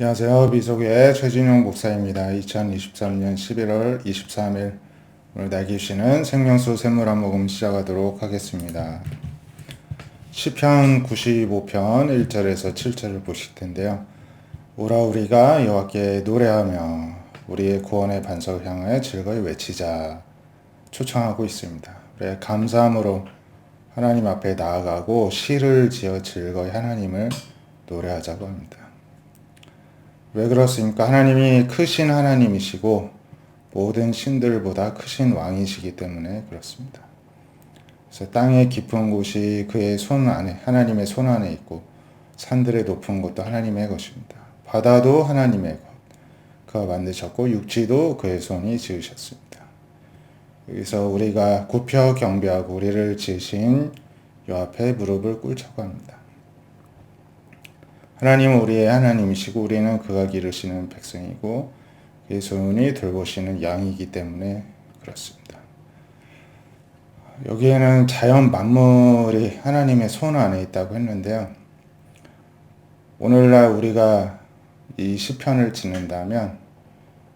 안녕하세요. 미소교회 최진용 목사입니다. 2023년 11월 23일 오늘 날기시는 생명수 샘물 한 모금 시작하도록 하겠습니다. 시편 95편 1절에서 7절을 보실 텐데요. 오라 우리가 여호와께 노래하며 우리의 구원의 반석을 향하여 즐거이 외치자 초청하고 있습니다. 그래 감사함으로 하나님 앞에 나아가고 시를 지어 즐거이 하나님을 노래하자고 합니다. 왜 그렇습니까? 하나님이 크신 하나님이시고 모든 신들보다 크신 왕이시기 때문에 그렇습니다. 그래서 땅의 깊은 곳이 그의 손 안에, 하나님의 손 안에 있고 산들의 높은 곳도 하나님의 것입니다. 바다도 하나님의 것, 그가 만드셨고 육지도 그의 손이 지으셨습니다. 여기서 우리가 굽혀 경배하고 우리를 지으신 요 앞에 무릎을 꿇자고 합니다. 하나님은 우리의 하나님이시고 우리는 그가 기르시는 백성이고 그의 손이 돌보시는 양이기 때문에 그렇습니다. 여기에는 자연 만물이 하나님의 손 안에 있다고 했는데요. 오늘날 우리가 이 시편을 짓는다면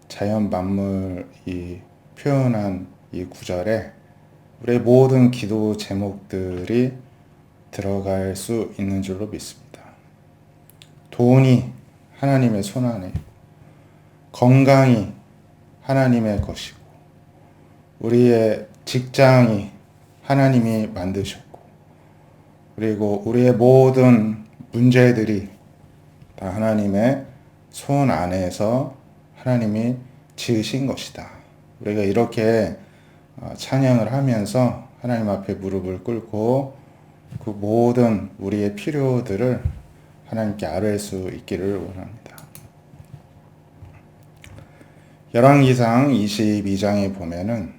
자연 만물이 표현한 이 구절에 우리의 모든 기도 제목들이 들어갈 수 있는 줄로 믿습니다. 돈이 하나님의 손 안에 있고 건강이 하나님의 것이고 우리의 직장이 하나님이 만드셨고 그리고 우리의 모든 문제들이 다 하나님의 손 안에서 하나님이 지으신 것이다. 우리가 이렇게 찬양을 하면서 하나님 앞에 무릎을 꿇고 그 모든 우리의 필요들을 하나님께 아뢰 수 있기를 원합니다. 열왕기상 22장에 보면은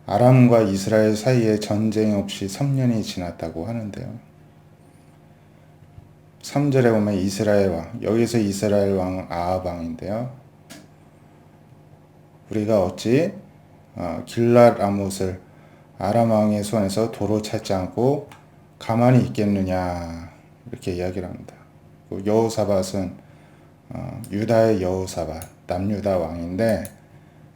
아람과 이스라엘 사이에 전쟁 없이 3년이 지났다고 하는데요. 3절에 보면 이스라엘 왕, 여기서 이스라엘 왕 아합 왕인데요. 우리가 어찌 길랏 라못을 아람 왕의 손에서 도로 찾지 않고 가만히 있겠느냐 이렇게 이야기를 합니다. 여호사밧은 유다의 여호사밧, 남유다 왕인데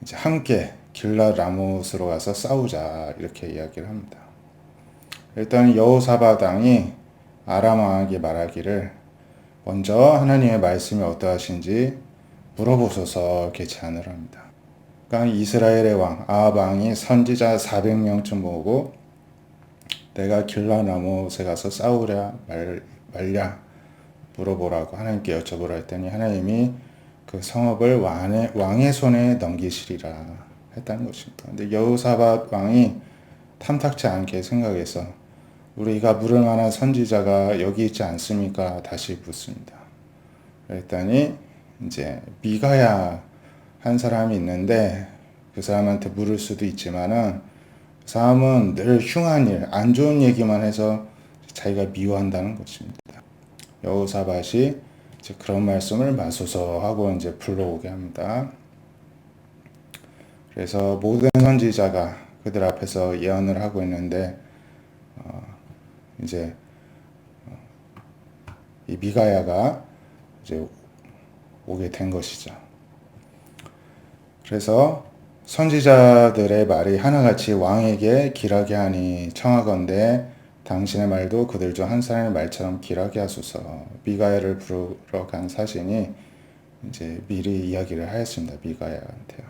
이제 함께 길랏 라못으로 가서 싸우자 이렇게 이야기를 합니다. 일단 여호사밧 왕이 아람 왕에게 말하기를 먼저 하나님의 말씀이 어떠하신지 물어보소서 이렇게 제안을 합니다. 그러니까 이스라엘의 왕 아합 왕이 선지자 400명쯤 모으고 내가 길랏 라못에 가서 싸우랴 말랴 물어보라고 하나님께 여쭤보라 했더니 하나님이 그 성읍을 왕의 손에 넘기시리라 했다는 것입니다. 근데 여호사밧 왕이 탐탁치 않게 생각해서 우리가 물을 만한 선지자가 여기 있지 않습니까? 다시 묻습니다. 그랬더니 이제 미가야 한 사람이 있는데 그 사람한테 물을 수도 있지만은 그 사람은 늘 흉한 일, 안 좋은 얘기만 해서 자기가 미워한다는 것입니다. 여호사밧이 이제 그런 말씀을 마소서 하고 이제 불러오게 합니다. 그래서 모든 선지자가 그들 앞에서 예언을 하고 있는데 이제 이 미가야가 이제 오게 된 것이죠. 그래서 선지자들의 말이 하나같이 왕에게 길하게 하니 청하건대 당신의 말도 그들 중 한 사람의 말처럼 길하게 하소서. 미가야를 부르러 간 사신이 이제 미리 이야기를 하였습니다. 미가야한테요.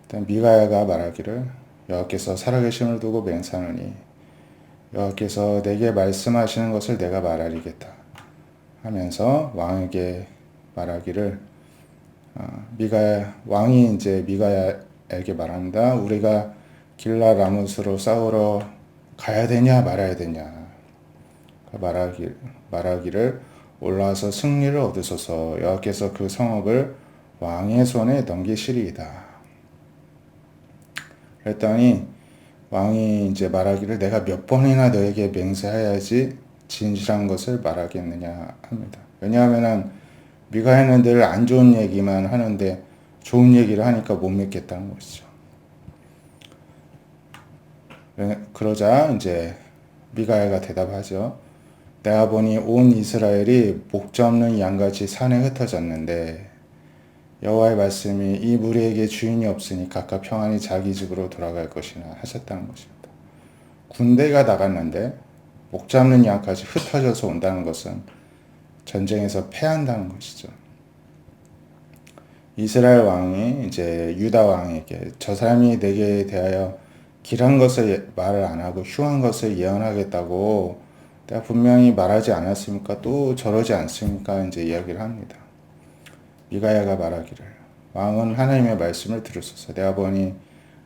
일단 미가야가 말하기를 여호와께서 살아계심을 두고 맹세하노니 여호와께서 내게 말씀하시는 것을 내가 말하리겠다 하면서 왕에게 말하기를 왕이 이제 미가야에게 말합니다. 우리가 길랏 라못으로 싸우러 가야 되냐 말아야 되냐 말하기를 올라와서 승리를 얻으소서. 여호와께서 그 성읍을 왕의 손에 넘기시리이다. 그랬더니 왕이 이제 말하기를 내가 몇 번이나 너에게 맹세해야지 진실한 것을 말하겠느냐 합니다. 왜냐하면 미가야는 늘 안 좋은 얘기만 하는데 좋은 얘기를 하니까 못 믿겠다는 것이죠. 그러자 이제 미가야가 대답하죠. 내가 보니 온 이스라엘이 목자 없는 양같이 산에 흩어졌는데 여호와의 말씀이 이 무리에게 주인이 없으니 각각 평안히 자기 집으로 돌아갈 것이나 하셨다는 것입니다. 군대가 나갔는데 목자 없는 양까지 흩어져서 온다는 것은 전쟁에서 패한다는 것이죠. 이스라엘 왕이 이제 유다 왕에게 저 사람이 내게 대하여 길한 것을 말을 안 하고 흉한 것을 예언하겠다고 내가 분명히 말하지 않았습니까? 또 저러지 않습니까? 이제 이야기를 합니다. 미가야가 말하기를 왕은 하나님의 말씀을 들으소서. 내가 보니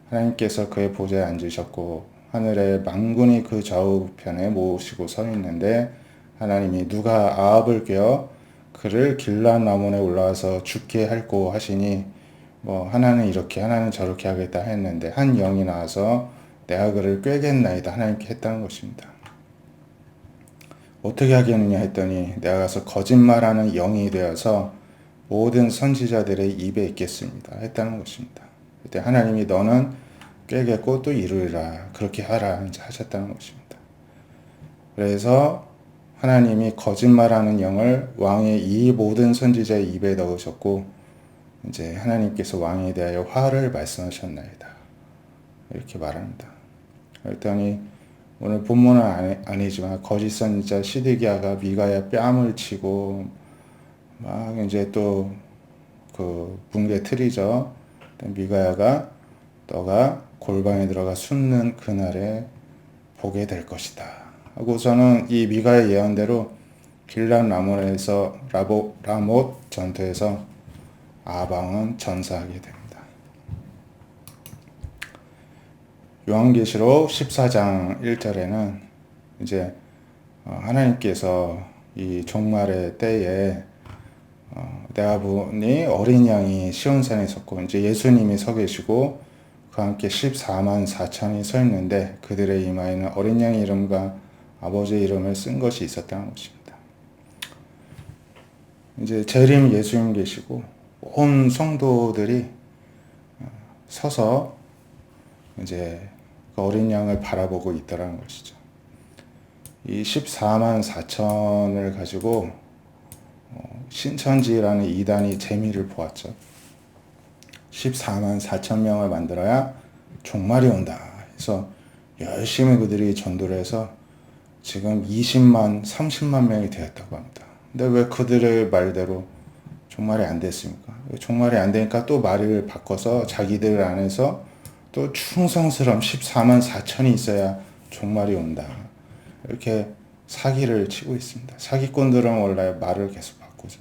하나님께서 그의 보좌에 앉으셨고 하늘의 만군이 그 좌우편에 모시고 서 있는데 하나님이 누가 아합을 꾀어 그를 길앗 라몬에 올라와서 죽게 할고 하시니 뭐 하나는 이렇게 하나는 저렇게 하겠다 했는데 한 영이 나와서 내가 그를 꾀겠나이다 하나님께 했다는 것입니다. 어떻게 하겠느냐 했더니 내가 가서 거짓말하는 영이 되어서 모든 선지자들의 입에 있겠습니다 했다는 것입니다. 그때 하나님이 너는 꾀겠고 또 이루리라 그렇게 하라 이제 하셨다는 것입니다. 그래서 하나님이 거짓말하는 영을 왕의 이 모든 선지자의 입에 넣으셨고 이제 하나님께서 왕에 대하여 화를 말씀하셨나이다 이렇게 말합니다. 그랬더니 오늘 본문은 아니지만 거짓 선지자 시드기야가 미가야 뺨을 치고 막 이제 또 그 붕괴 틀이죠. 미가야가 너가 골방에 들어가 숨는 그날에 보게 될 것이다 하고서는 이 미가의 예언대로 길랏 라몬에서 라못 전투에서 아방은 전사하게 됩니다. 요한계시록 14장 1절에는 이제 하나님께서 이 종말의 때에 내가 보니 어린 양이 시온산에 있었고 이제 예수님이 서 계시고 그와 함께 14만 4천이 서 있는데 그들의 이마에는 어린 양의 이름과 아버지의 이름을 쓴 것이 있었다는 것입니다. 이제 재림 예수님 계시고 온 성도들이 서서 이제 그 어린 양을 바라보고 있더라는 것이죠. 이 14만 4천을 가지고 신천지라는 이단이 재미를 보았죠. 14만 4천 명을 만들어야 종말이 온다. 그래서 열심히 그들이 전도를 해서 지금 20만, 30만 명이 되었다고 합니다. 근데 왜 그들의 말대로 종말이 안 됐습니까? 종말이 안 되니까 또 말을 바꿔서 자기들 안에서 또 충성스러운 14만 4천이 있어야 종말이 온다. 이렇게 사기를 치고 있습니다. 사기꾼들은 원래 말을 계속 바꾸죠.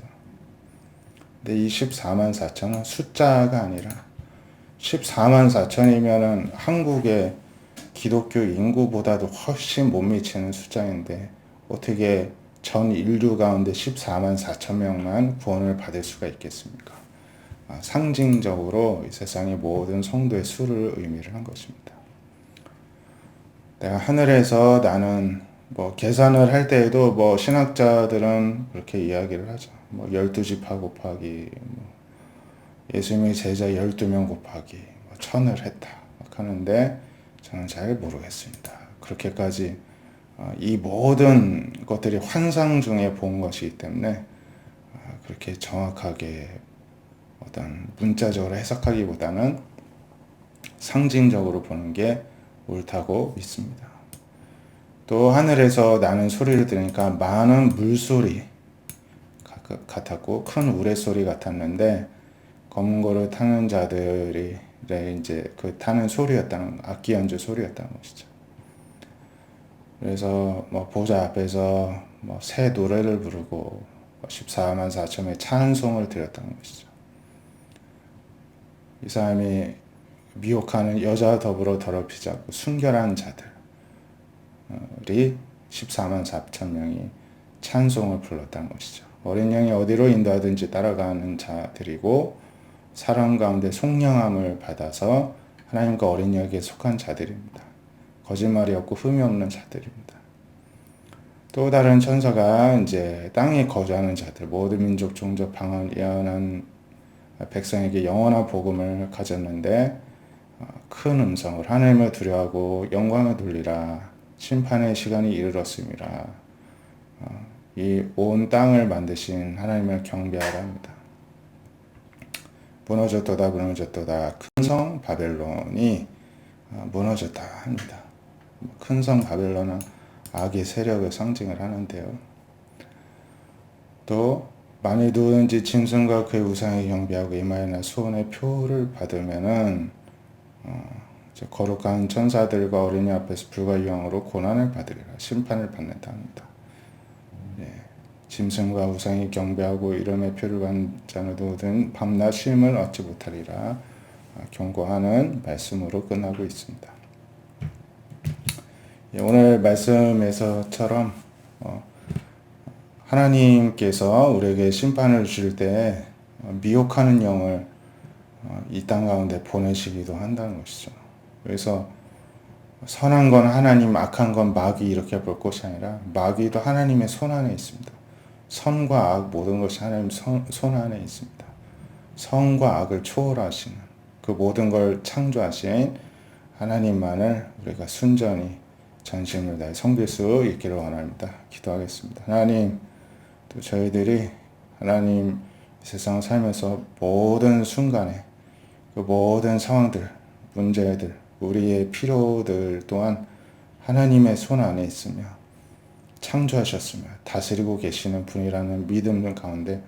근데 이 14만 4천은 숫자가 아니라 14만 4천이면은 한국의 기독교 인구보다도 훨씬 못 미치는 숫자인데 어떻게 전 인류 가운데 14만 4천 명만 구원을 받을 수가 있겠습니까? 상징적으로 이 세상의 모든 성도의 수를 의미를 한 것입니다. 내가 하늘에서 나는 뭐 계산을 할 때에도 뭐 신학자들은 그렇게 이야기를 하죠. 뭐 12지파 곱하기 뭐 예수님의 제자 12명 곱하기 뭐 1000을 했다 막 하는데 저는 잘 모르겠습니다. 그렇게까지 이 모든 것들이 환상 중에 본 것이기 때문에 그렇게 정확하게 어떤 문자적으로 해석하기보다는 상징적으로 보는 게 옳다고 믿습니다. 또 하늘에서 나는 소리를 들으니까 많은 물소리 같았고 큰 우레소리 같았는데 검은 고를 타는 자들이 이제 그 타는 소리였다는 악기 연주 소리였다는 것이죠. 그래서 뭐 보좌 앞에서 뭐 새 노래를 부르고 14만 4천의 찬송을 드렸다는 것이죠. 이 사람이 미혹하는 여자 더불어 더럽히지 않고 순결한 자들이 14만 4천 명이 찬송을 불렀다는 것이죠. 어린 양이 어디로 인도하든지 따라가는 자들이고 사람 가운데 속량함을 받아서 하나님과 어린 양에게 속한 자들입니다. 거짓말이 없고 흠이 없는 자들입니다. 또 다른 천사가 이제 땅에 거주하는 자들, 모든 민족, 종족, 방언, 예언한 백성에게 영원한 복음을 가졌는데 큰 음성을 하나님을 두려워하고 영광을 돌리라 심판의 시간이 이르렀음이라 이 온 땅을 만드신 하나님을 경배하라 합니다. 무너졌도다 무너졌도다. 큰 성 바벨론이 무너졌다 합니다. 큰 성 바벨론은 악의 세력의 상징을 하는데요. 또 만일 누구든지 짐승과 그의 우상에 경배하고 이마에나 수원의 표를 받으면은 거룩한 천사들과 어린이 앞에서 불과 유황으로 고난을 받으리라. 심판을 받는다 합니다. 짐승과 우상이 경배하고 이름의 표를 받는 자는 누구든 밤낮 쉼을 얻지 못하리라. 경고하는 말씀으로 끝나고 있습니다. 오늘 말씀에서처럼 하나님께서 우리에게 심판을 주실 때 미혹하는 영을 이 땅 가운데 보내시기도 한다는 것이죠. 그래서 선한 건 하나님, 악한 건 마귀 이렇게 볼 것이 아니라 마귀도 하나님의 손 안에 있습니다. 선과 악 모든 것이 하나님 손 안에 있습니다. 선과 악을 초월하시는 그 모든 걸 창조하신 하나님만을 우리가 순전히 전심을 다해 섬길 수 있기를 원합니다. 기도하겠습니다. 하나님, 또 저희들이 하나님 세상 살면서 모든 순간에 그 모든 상황들, 문제들, 우리의 필요들 또한 하나님의 손 안에 있으며 창조하셨으며 다스리고 계시는 분이라는 믿음 가운데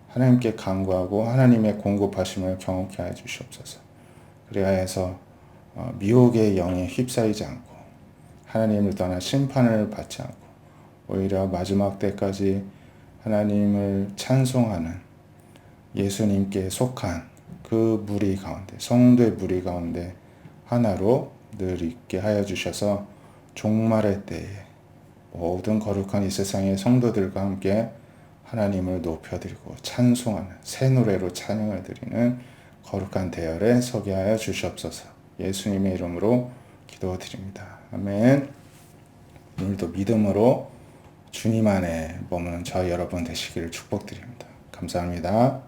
하나님께 간구하고 하나님의 공급하심을 경험케 하여 주시옵소서. 그리하여서 미혹의 영에 휩싸이지 않고 하나님을 떠나 심판을 받지 않고 오히려 마지막 때까지 하나님을 찬송하는 예수님께 속한 그 무리 가운데, 성도의 무리 가운데 하나로 늘 있게 하여 주셔서 종말의 때에 모든 거룩한 이 세상의 성도들과 함께 하나님을 높여드리고 찬송하는 새 노래로 찬양을 드리는 거룩한 대열에 서게 하여 주시옵소서. 예수님의 이름으로 기도드립니다. 아멘. 오늘도 믿음으로 주님 안에 머무는 저 여러분 되시기를 축복드립니다. 감사합니다.